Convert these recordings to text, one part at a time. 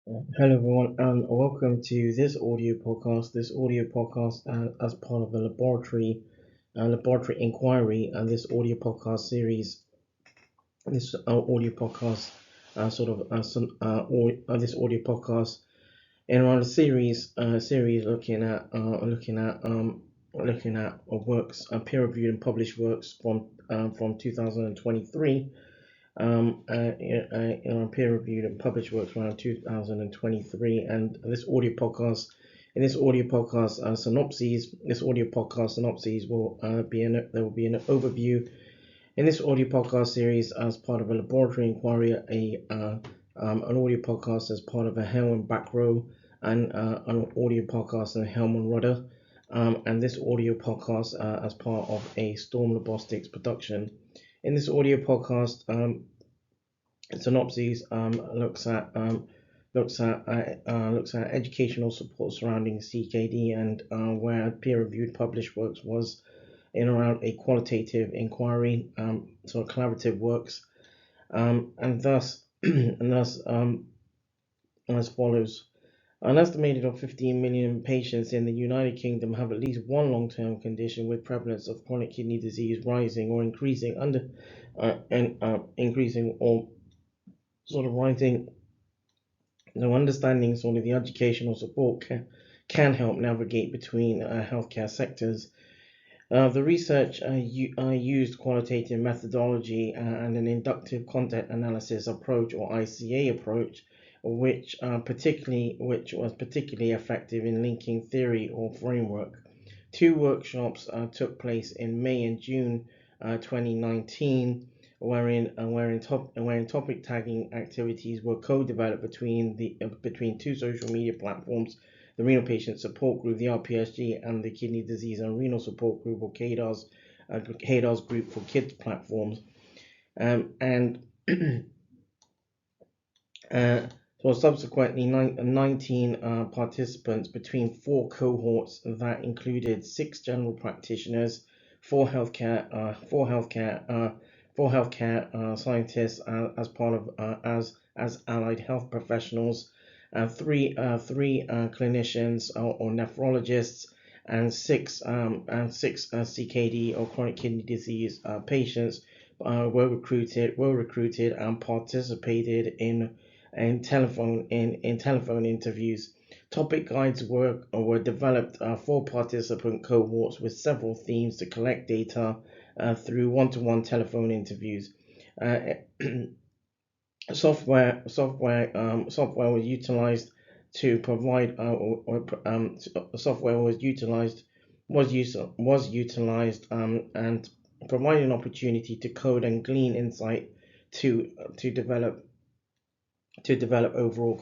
Hello everyone, and welcome to this audio podcast. This audio podcast, as part of a laboratory inquiry, and this audio podcast series. This audio podcast, sort of some or this audio podcast in our series looking at works, peer reviewed and published works from 2023. Peer reviewed and published works around 2023, and this audio podcast synopses will there will be an overview in this audio podcast series as part of a laboratory inquiry, an audio podcast as part of a Helm and BackRow, and an audio podcast and Helm and Rudder, and this audio podcast as part of a Storm Robotics production. In this audio podcast, Synopsis looks at educational support surrounding CKD, and where peer-reviewed published works was in around a qualitative inquiry, sort of collaborative works, and thus as follows. An estimated of 15 million patients in the United Kingdom have at least one long-term condition with prevalence of chronic kidney disease rising or increasing increasing or sort of rising. So understanding sort of the educational support can help navigate between healthcare sectors. The research used qualitative methodology and an inductive content analysis approach, or ICA approach, which was particularly effective in linking theory or framework. Two workshops took place in May and June 2019, wherein topic tagging activities were co-developed between two social media platforms, the Renal Patient Support Group, the RPSG, and the Kidney Disease and Renal Support Group, or KDAR's Group for Kids platforms. And So subsequently, 19 participants between four cohorts that included 6 general practitioners, four healthcare scientists as part of as allied health professionals, three clinicians or nephrologists, and six CKD or chronic kidney disease patients were recruited and participated in telephone interviews. Topic guides were developed for participant cohorts with several themes to collect data through one-to-one telephone interviews. Software was utilized to provide software was utilized and provided an opportunity to code and glean insight to develop overall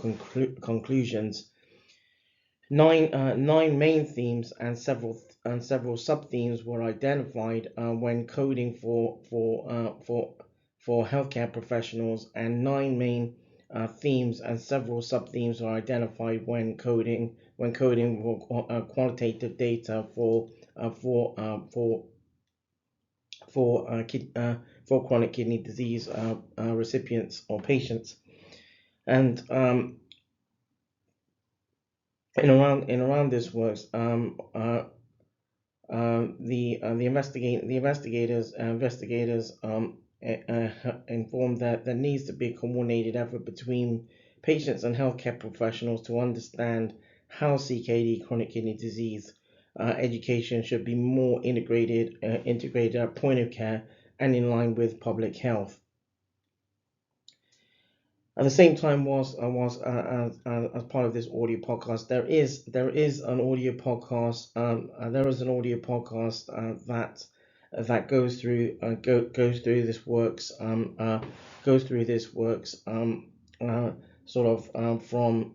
conclusions. Nine main themes and several sub themes were identified when coding for healthcare professionals, and 9 main themes and several sub themes were identified when coding for qualitative data for chronic kidney disease recipients or patients. And in around this works, the investigators informed that there needs to be a coordinated effort between patients and healthcare professionals to understand how CKD, chronic kidney disease, education should be more integrated at point of care and in line with public health. At the same time, as part of this audio podcast, there is an audio podcast. There is an audio podcast that goes through this works sort of from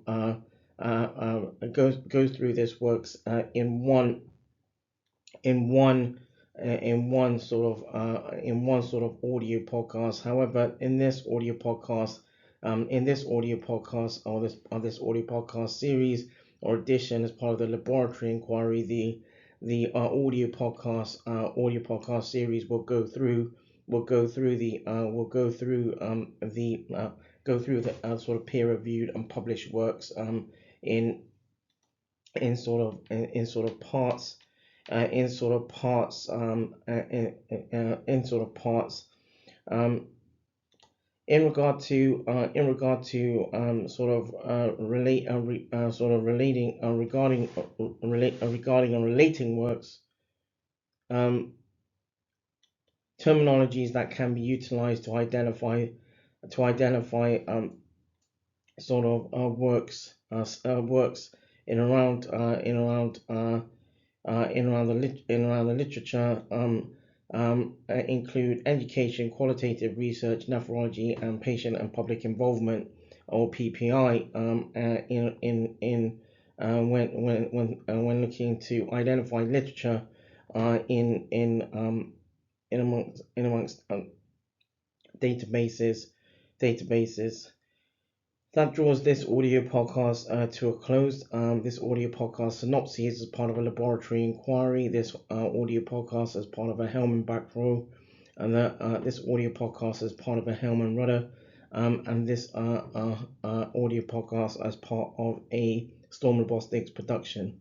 goes through this works in one sort of audio podcast. However, in this audio podcast this audio podcast series or edition, as part of the laboratory inquiry, the audio podcast series will go through the go through the sort of peer-reviewed and published works in in sort of in sort of parts in sort of parts in sort of parts sort of sort of relating regarding and relating works, terminologies that can be utilized to identify sort of works in around in around the literature, include education, qualitative research, nephrology, and patient and public involvement, or PPI, when looking to identify literature in amongst databases. That draws this audio podcast to a close. This audio podcast Synopsis is part of a laboratory inquiry. This audio podcast is part of a Helm and BackRow, and this audio podcast is part of a Helm and Rudder, and this audio podcast as part of a Storm Robotics production.